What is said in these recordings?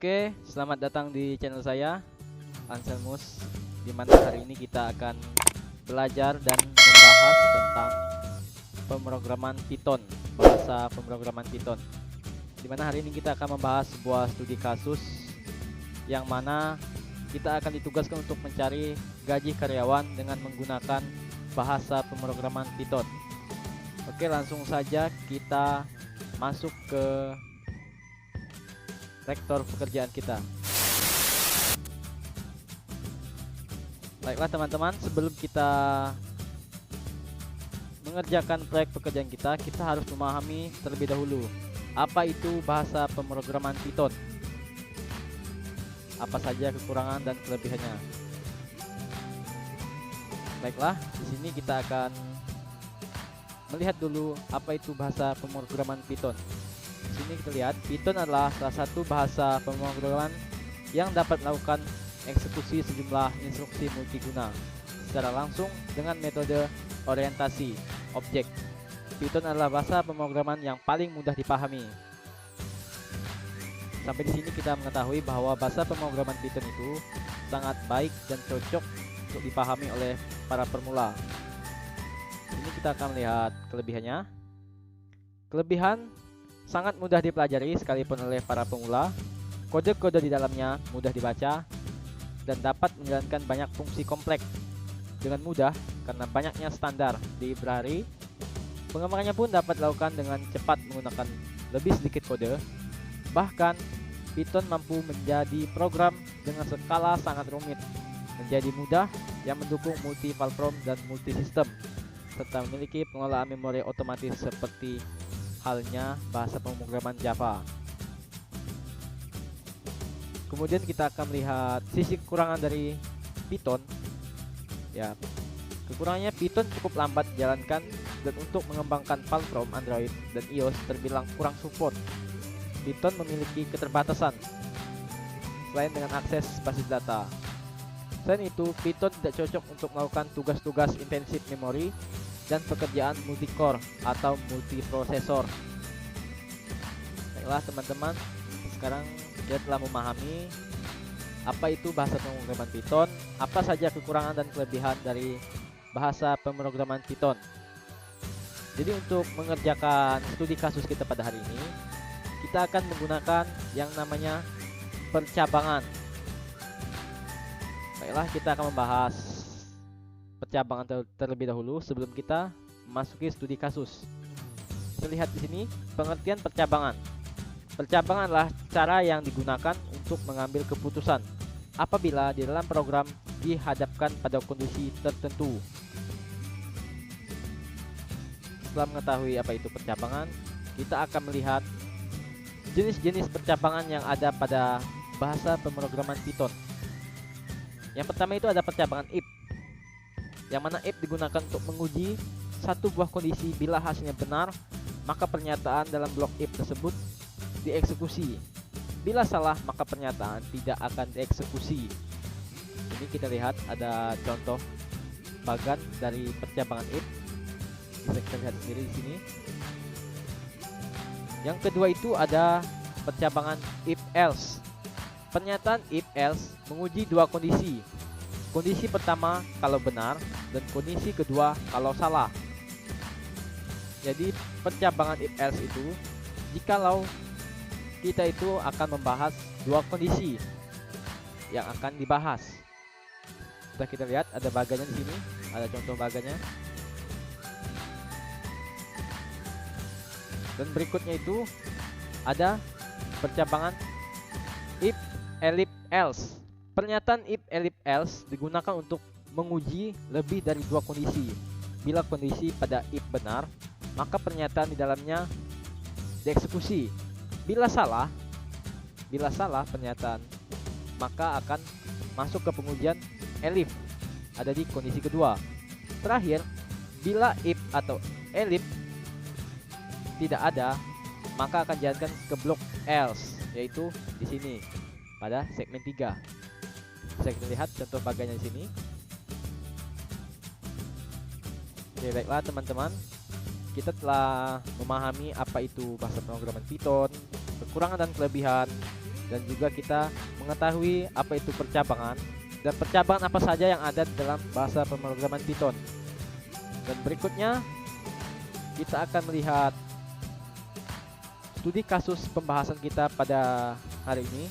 Oke, selamat datang di channel saya, Anselmus, di mana hari ini kita akan belajar dan membahas tentang pemrograman Python, bahasa pemrograman Python. Di mana hari ini kita akan membahas sebuah studi kasus yang mana kita akan ditugaskan untuk mencari gaji karyawan dengan menggunakan bahasa pemrograman Python. Oke, langsung saja kita masuk ke rektor pekerjaan kita. Baiklah teman-teman, sebelum kita mengerjakan proyek pekerjaan kita harus memahami terlebih dahulu apa itu bahasa pemrograman Python. Apa saja kekurangan dan kelebihannya. Baiklah, di sini kita akan melihat dulu apa itu bahasa pemrograman Python. Di sini kita lihat Python adalah salah satu bahasa pemrograman yang dapat melakukan eksekusi sejumlah instruksi multiguna secara langsung dengan metode orientasi objek. Python adalah bahasa pemrograman yang paling mudah dipahami. Sampai di sini kita mengetahui bahwa bahasa pemrograman Python itu sangat baik dan cocok untuk dipahami oleh para pemula. Ini kita akan melihat kelebihannya. Kelebihan: sangat mudah dipelajari sekalipun oleh para pemula. Kode-kode di dalamnya mudah dibaca dan dapat menjalankan banyak fungsi kompleks dengan mudah karena banyaknya standar di library. Pengembangannya pun dapat dilakukan dengan cepat menggunakan lebih sedikit kode. Bahkan Python mampu menjadi program dengan skala sangat rumit menjadi mudah yang mendukung multi-file form dan multi-system, serta memiliki pengelolaan memori otomatis seperti halnya bahasa pemrograman Java. Kemudian kita akan melihat sisi kekurangan dari Python. Ya, kekurangannya Python cukup lambat dijalankan dan untuk mengembangkan file from Android dan iOS terbilang kurang support. Python memiliki keterbatasan selain dengan akses basis data. Selain itu, Python tidak cocok untuk melakukan tugas-tugas intensif memori dan pekerjaan multicore atau multiprosesor. Baiklah teman-teman, sekarang kita telah memahami apa itu bahasa pemrograman Python, apa saja kekurangan dan kelebihan dari bahasa pemrograman Python. Jadi untuk mengerjakan studi kasus kita pada hari ini, kita akan menggunakan yang namanya percabangan. Baiklah, kita akan membahas percabangan terlebih dahulu sebelum kita memasuki studi kasus. Kita lihat di sini pengertian percabangan. Percabangan adalah cara yang digunakan untuk mengambil keputusan apabila di dalam program dihadapkan pada kondisi tertentu. Setelah mengetahui apa itu percabangan, kita akan melihat jenis-jenis percabangan yang ada pada bahasa pemrograman Python. Yang pertama itu ada percabangan if, yang mana if digunakan untuk menguji satu buah kondisi. Bila hasilnya benar, maka pernyataan dalam blok if tersebut dieksekusi. Bila salah, maka pernyataan tidak akan dieksekusi. Ini kita lihat ada contoh bagan dari percabangan if. Bisa kita lihat sendiri di sini. Yang kedua itu ada percabangan if else. Pernyataan if else menguji dua kondisi. Kondisi pertama kalau benar dan kondisi kedua kalau salah. Jadi percabangan if else itu jikalau kita itu akan membahas dua kondisi yang akan dibahas. Sudah kita lihat ada bagannya di sini, ada contoh bagannya. Dan berikutnya itu ada percabangan if elif else. Pernyataan if elif else digunakan untuk menguji lebih dari dua kondisi. Bila kondisi pada if benar, maka pernyataan di dalamnya dieksekusi. Bila salah pernyataan, maka akan masuk ke pengujian elif, ada di kondisi kedua. Terakhir, bila if atau elif tidak ada, maka akan dijalankan ke blok else, yaitu di sini pada segmen 3. Bisa kita lihat contoh bagannya di sini. Oke, baiklah teman-teman, kita telah memahami apa itu bahasa pemrograman Python, kekurangan dan kelebihan, dan juga kita mengetahui apa itu percabangan dan percabangan apa saja yang ada dalam bahasa pemrograman Python. Dan berikutnya kita akan melihat studi kasus pembahasan kita pada hari ini.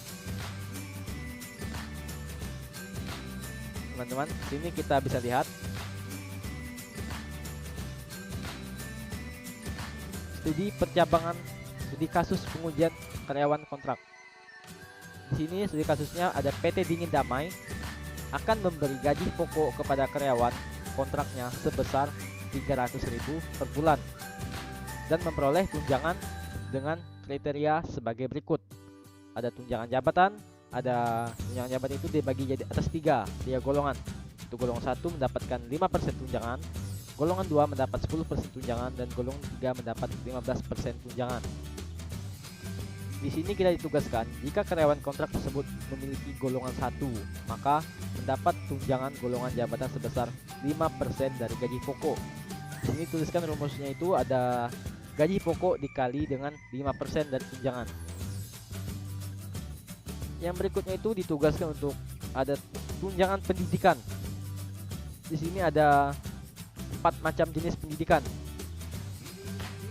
Teman-teman, sini kita bisa lihat studi percabangan, studi kasus pengujian karyawan kontrak. Di sini studi kasusnya ada PT Dingin Damai akan memberi gaji pokok kepada karyawan kontraknya sebesar 300.000 per bulan dan memperoleh tunjangan dengan kriteria sebagai berikut. Ada tunjangan jabatan, ada tunjangan jabatan itu dibagi jadi atas tiga golongan. Untuk golongan 1 mendapatkan 5% tunjangan, golongan 2 mendapat 10% tunjangan, dan golongan 3 mendapat 15% tunjangan. Di sini kita ditugaskan jika karyawan kontrak tersebut memiliki golongan 1, maka mendapat tunjangan golongan jabatan sebesar 5% dari gaji pokok. Di sini tuliskan rumusnya itu ada gaji pokok dikali dengan 5% dari tunjangan. Yang berikutnya itu ditugaskan untuk ada tunjangan pendidikan. Di sini ada 4 macam jenis pendidikan.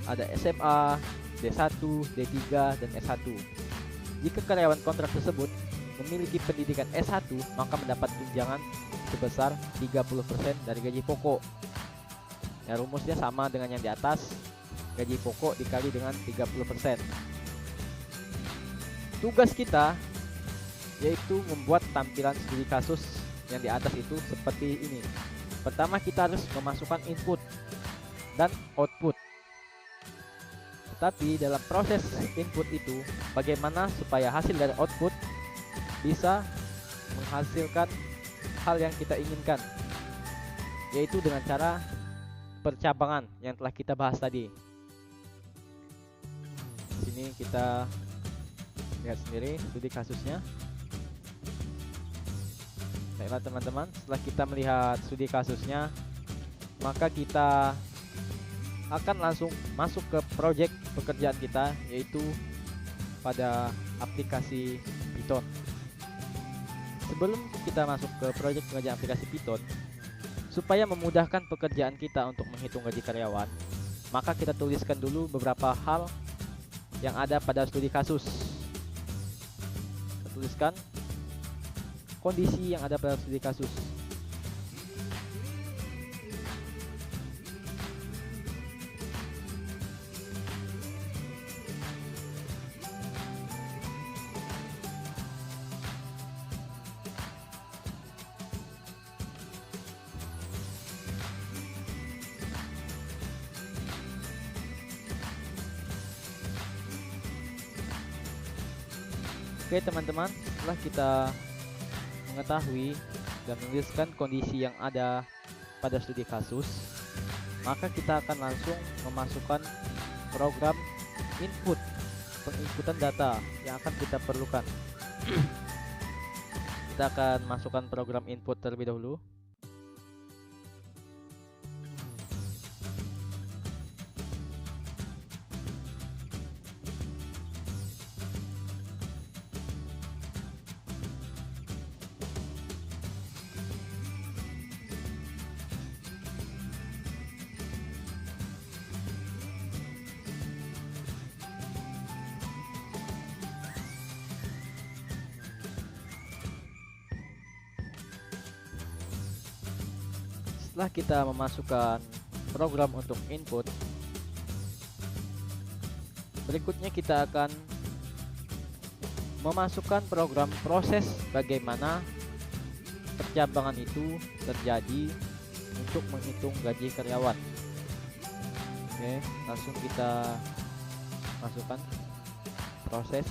Ada SMA, D1, D3, dan S1. Jika karyawan kontrak tersebut memiliki pendidikan S1, maka mendapat tunjangan sebesar 30% dari gaji pokok. Ya, rumusnya sama dengan yang di atas, gaji pokok dikali dengan 30%. Tugas kita yaitu membuat tampilan studi kasus yang di atas itu seperti ini. Pertama, kita harus memasukkan input dan output. Tetapi dalam proses input itu, bagaimana supaya hasil dari output bisa menghasilkan hal yang kita inginkan, yaitu dengan cara percabangan yang telah kita bahas tadi. Sini kita lihat sendiri studi kasusnya. Baiklah teman-teman, setelah kita melihat studi kasusnya, maka kita akan langsung masuk ke project pekerjaan kita, yaitu pada aplikasi Python. Sebelum kita masuk ke project pengerjaan aplikasi Python, supaya memudahkan pekerjaan kita untuk menghitung gaji karyawan, maka kita tuliskan dulu beberapa hal yang ada pada studi kasus. Kita tuliskan kondisi yang ada pada studi kasus. Oke teman-teman, setelah kita mengetahui dan menuliskan kondisi yang ada pada studi kasus, maka kita akan langsung memasukkan program input, penginputan data yang akan kita perlukan. Kita akan masukkan program input terlebih dahulu. Setelah kita memasukkan program untuk input, berikutnya kita akan memasukkan program proses bagaimana percabangan itu terjadi untuk menghitung gaji karyawan. Oke, langsung kita masukkan proses.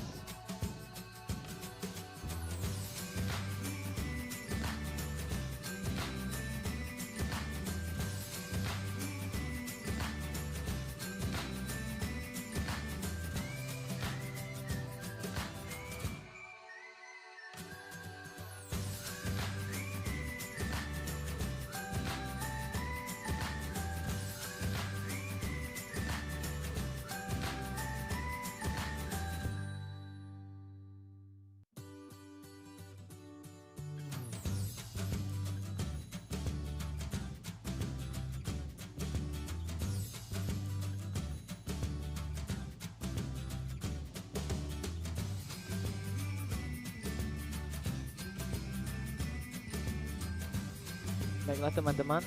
Baiklah teman-teman,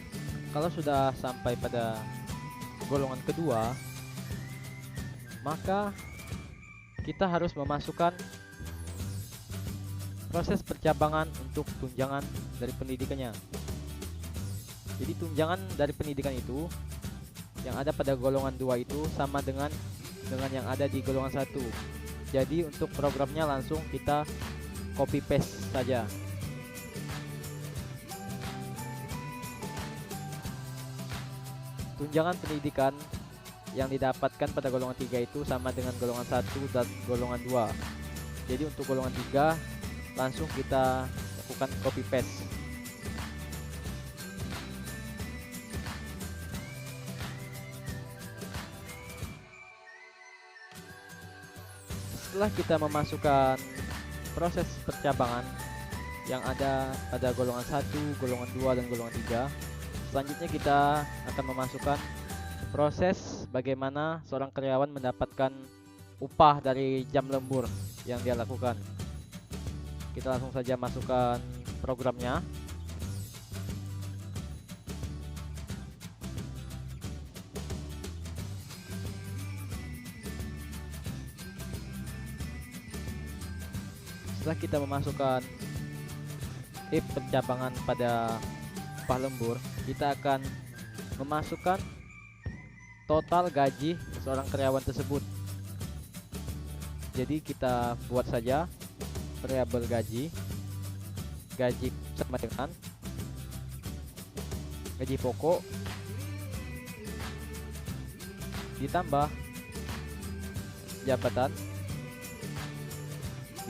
kalau sudah sampai pada golongan kedua, maka kita harus memasukkan proses percabangan untuk tunjangan dari pendidikannya. Jadi tunjangan dari pendidikan itu yang ada pada golongan 2 itu sama dengan yang ada di golongan 1. Jadi untuk programnya langsung kita copy paste saja. Tunjangan pendidikan yang didapatkan pada golongan 3 itu sama dengan golongan 1 dan golongan 2. Jadi untuk golongan 3 langsung kita lakukan copy paste. Setelah kita memasukkan proses percabangan yang ada pada golongan 1, golongan 2 dan golongan 3, selanjutnya kita akan memasukkan proses bagaimana seorang karyawan mendapatkan upah dari jam lembur yang dia lakukan. Kita langsung saja masukkan programnya. Setelah kita memasukkan if percabangan pada upah lembur, kita akan memasukkan total gaji seorang karyawan tersebut. Jadi kita buat saja variabel gaji sama dengan gaji pokok ditambah jabatan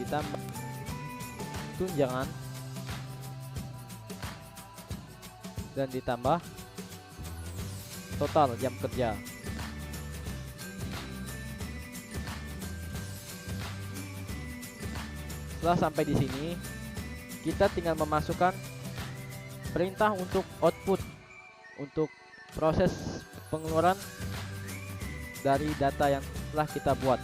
ditambah tunjangan dan ditambah total jam kerja. Setelah sampai di sini, kita tinggal memasukkan perintah untuk output untuk proses pengeluaran dari data yang telah kita buat.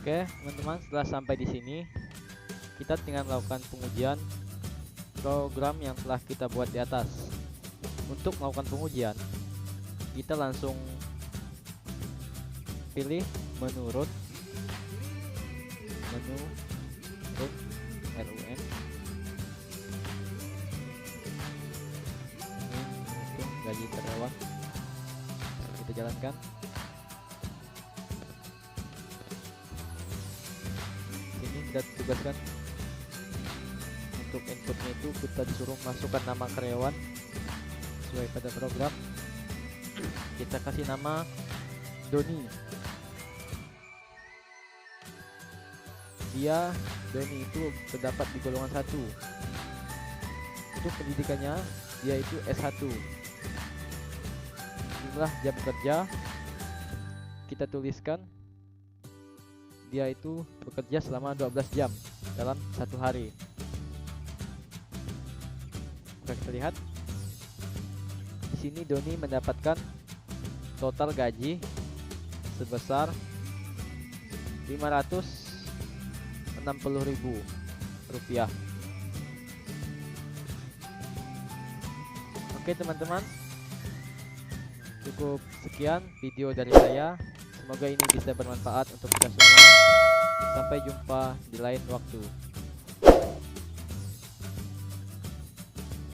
Oke, teman-teman, setelah sampai di sini, kita tinggal melakukan pengujian program yang telah kita buat di atas. Untuk melakukan pengujian, kita langsung pilih menu root, RUN. Ini untuk gaji karyawan. Kita jalankan. Kita tugaskan untuk inputnya itu kita disuruh masukkan nama karyawan sesuai pada program. Kita kasih nama Doni. Doni itu terdapat di golongan 1. Untuk pendidikannya dia itu S1. Jumlah jam kerja kita tuliskan dia itu bekerja selama 12 jam dalam satu hari. Kita lihat di sini Doni mendapatkan total gaji sebesar 560.000 rupiah. Oke teman-teman, cukup sekian video dari saya. Semoga ini bisa bermanfaat untuk kita semua. Sampai jumpa di lain waktu.